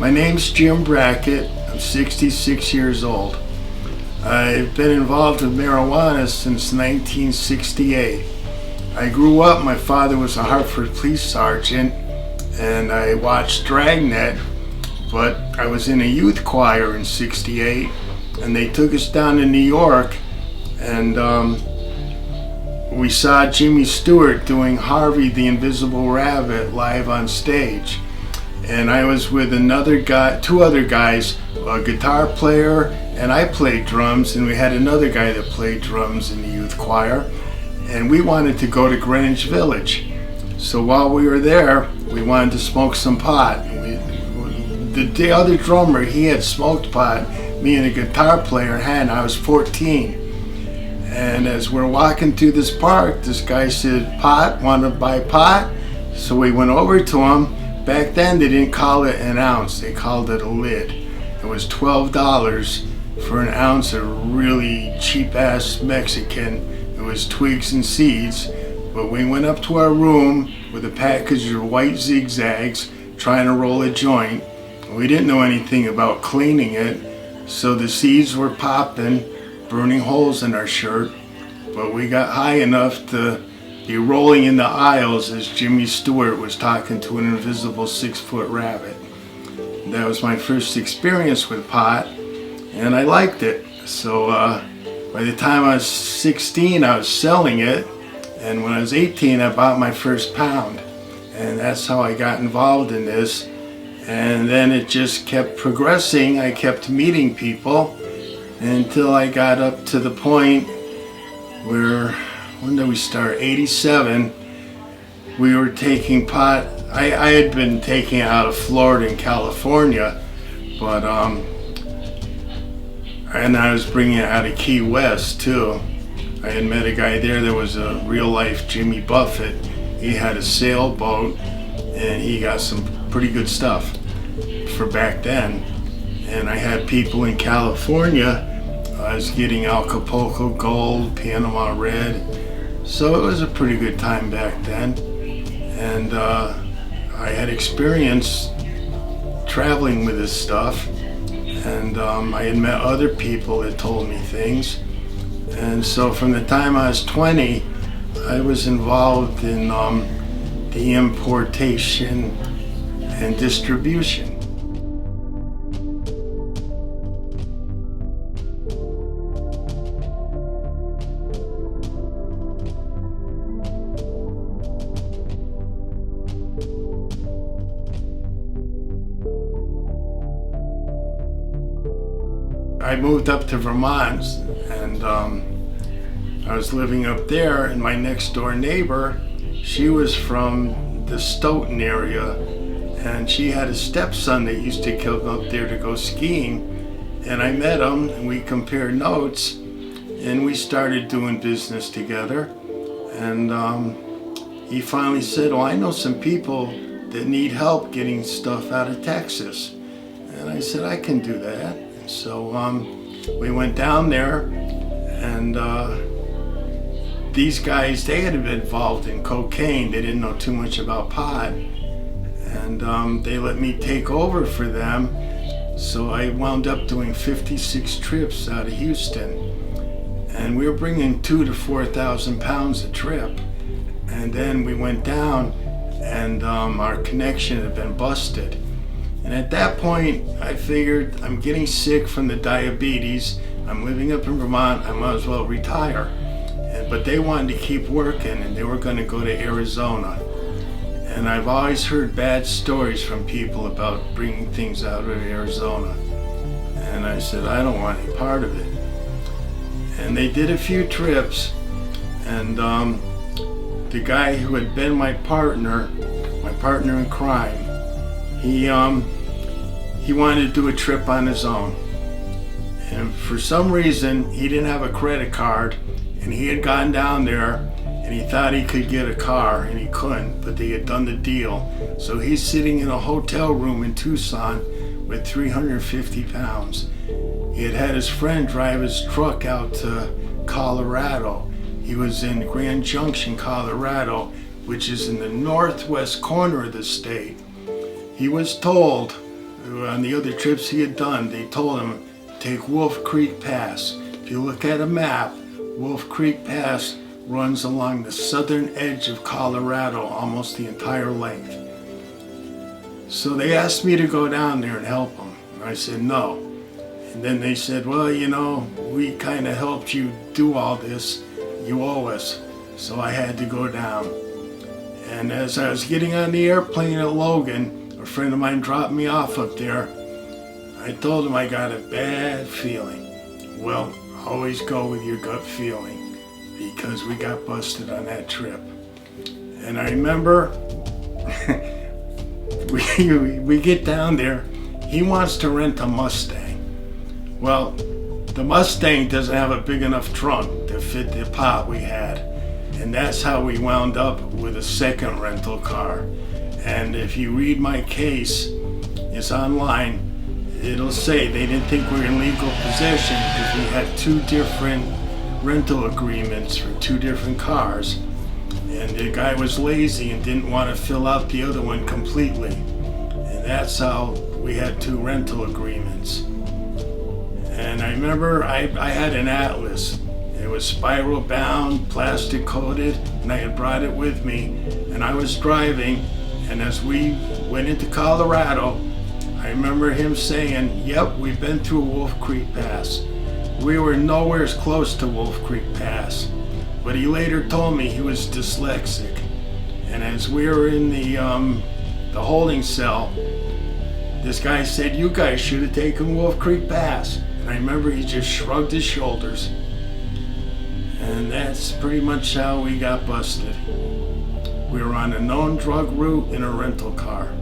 My name's Jim Brackett. I'm 66 years old. I've been involved with marijuana since 1968. I grew up, my father was a Hartford police sergeant, and I watched Dragnet, but I was in a youth choir in 68, and they took us down to New York, and we saw Jimmy Stewart doing Harvey the Invisible Rabbit live on stage. And I was with another guy, two other guys, a guitar player, and I played drums, and we had another guy that played drums in the youth choir, and we wanted to go to Greenwich Village. So while we were there, we wanted to smoke some pot. The other drummer, he had smoked pot, me and a guitar player hadn't. I was 14. And as we're walking through this park, this guy said, "Pot, want to buy pot?" So we went over to him. Back then they didn't call it an ounce, they called it a lid. It was $12 for an ounce of really cheap ass Mexican. It was twigs and seeds. But we went up to our room with a package of white zigzags trying to roll a joint. We didn't know anything about cleaning it, so the seeds were popping, burning holes in our shirt, but we got high enough to be rolling in the aisles as Jimmy Stewart was talking to an invisible 6-foot rabbit. That was my first experience with pot, and I liked it. So by the time I was 16, I was selling it, and when I was 18, I bought my first pound, and that's how I got involved in this. And then it just kept progressing. I kept meeting people until I got up to the point where, when did we start? 87. We were taking pot. I had been taking it out of Florida and California, but and I was bringing it out of Key West too. I had met a guy there that was a real life Jimmy Buffett. He had a sailboat and he got some pretty good stuff for back then. And I had people in California. I was getting Acapulco Gold, Panama Red. So it was a pretty good time back then. And I had experience traveling with this stuff. And I had met other people that told me things. And so from the time I was 20, I was involved in the importation and distribution. I moved up to Vermont, and I was living up there, and my next door neighbor, she was from the Stoughton area, and she had a stepson that used to come up there to go skiing, and I met him, and we compared notes, and we started doing business together. And he finally said, "Oh, I know some people that need help getting stuff out of Texas." And I said, "I can do that." So we went down there, and these guys, they had been involved in cocaine. They didn't know too much about pot, and they let me take over for them. So I wound up doing 56 trips out of Houston, and we were bringing 2,000 to 4,000 pounds a trip. And then we went down, and our connection had been busted. And at that point, I figured, I'm getting sick from the diabetes. I'm living up in Vermont. I might as well retire. But they wanted to keep working, and they were going to go to Arizona. And I've always heard bad stories from people about bringing things out of Arizona. And I said, I don't want any part of it. And they did a few trips, and the guy who had been my partner in crime, he wanted to do a trip on his own. And for some reason, he didn't have a credit card, and he had gone down there and he thought he could get a car, and he couldn't, but they had done the deal. So he's sitting in a hotel room in Tucson with 350 pounds. He had had his friend drive his truck out to Colorado. He was in Grand Junction, Colorado, which is in the northwest corner of the state. He was told on the other trips he had done, they told him, take Wolf Creek Pass. If you look at a map, Wolf Creek Pass runs along the southern edge of Colorado, almost the entire length. So they asked me to go down there and help them. And I said no. And then they said, well, you know, we kind of helped you do all this. You owe us. So I had to go down. And as I was getting on the airplane at Logan, a friend of mine dropped me off up there. I told him I got a bad feeling. Well, always go with your gut feeling, because we got busted on that trip. And I remember we get down there, he wants to rent a Mustang. Well, the Mustang doesn't have a big enough trunk to fit the pot we had. And that's how we wound up with a second rental car. And if you read my case, it's online, it'll say they didn't think we were in legal possession because we had two different rental agreements for two different cars. And the guy was lazy and didn't want to fill out the other one completely. And that's how we had two rental agreements. And I remember I had an Atlas. It was spiral bound, plastic coated, and I had brought it with me. And I was driving, and as we went into Colorado, I remember him saying, yep, we've been through Wolf Creek Pass. We were nowhere as close to Wolf Creek Pass. But he later told me he was dyslexic. And as we were in the holding cell, this guy said, you guys should have taken Wolf Creek Pass. And I remember he just shrugged his shoulders. And that's pretty much how we got busted. We were on a known drug route in a rental car.